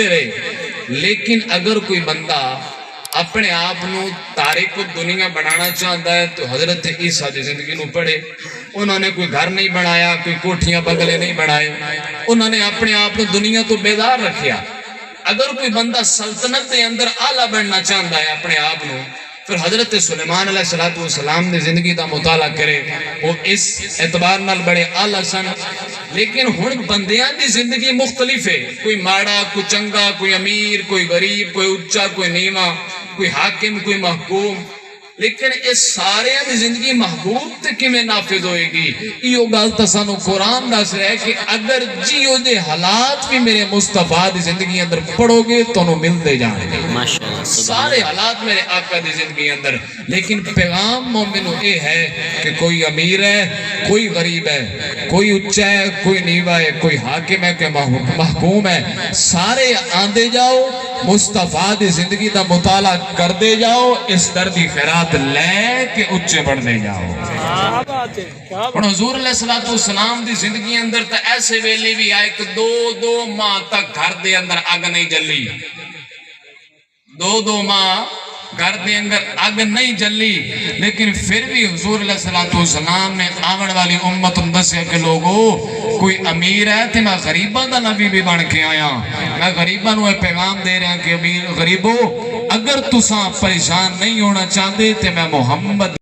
لیکن اگر کوئی بندہ اپنے آپ نو تارک دنیا بنانا چاہتا ہے تو حضرت عیسیٰ دی زندگی نو پڑھے. انہوں نے کوئی گھر نہیں بنایا, کوئی کوٹھیاں بگلے نہیں بنائے, انہوں نے اپنے آپ نو دنیا تو بیدار رکھیا. اگر کوئی بندہ سلطنت دے اندر اعلیٰ بننا چاہتا ہے اپنے آپ نو, پھر حضرت سلیمان علیہ السلام نے زندگی دا مطالعہ کرے, وہ اس اعتبار نال بڑے اعلیٰ سن. لیکن ہن بندیاں دی زندگی مختلف ہے, کوئی ماڑا, کوئی چنگا, کوئی امیر, کوئی غریب, کوئی اچا, کوئی نیواں, کوئی حاکم, کوئی محکوم. لیکن اس سارے دی زندگی محبوب تے کیویں نافذ ہوئے گی؟ یہ گل تے سانو قرآن دس رہا ہے کہ اگر جیو دے حالات بھی میرے مصطفیٰ دی زندگی اندر پڑھو گے تو انہوں ملتے جانے گے. سارے حالات میرے آقا دی زندگی اندر. لیکن پیغام مومنو یہ ہے کہ کوئی امیر ہے, کوئی غریب ہے, کوئی اچا ہے, کوئی نیوا ہے, کوئی حاکم ہے, کوئی محکوم ہے, سارے آندے جاؤ, مصطفیٰ دی زندگی دا مطالعہ کر دے جاؤ, اس دردی خیرات لے کے اچھے بڑھ دے جاؤ. اور حضور علیہ السلام دی زندگی اندر تا ایسے ویلے بھی آئے کہ دو ماہ تک گھر دے اندر آگ نہیں جلی. دو ماہ گھر دے اندر آگ نہیں جلی, لیکن پھر بھی حضور علیہ السلام نے آمن والی امت دسے کہ لوگو کوئی امیر ہے تو میں غریبان دا نبی بھی بن کے آیا. میں غریبان ہوئے پیغام دے رہا کہ غریبو اگر تساں پریشان نہیں ہونا چاہتے تو میں محمد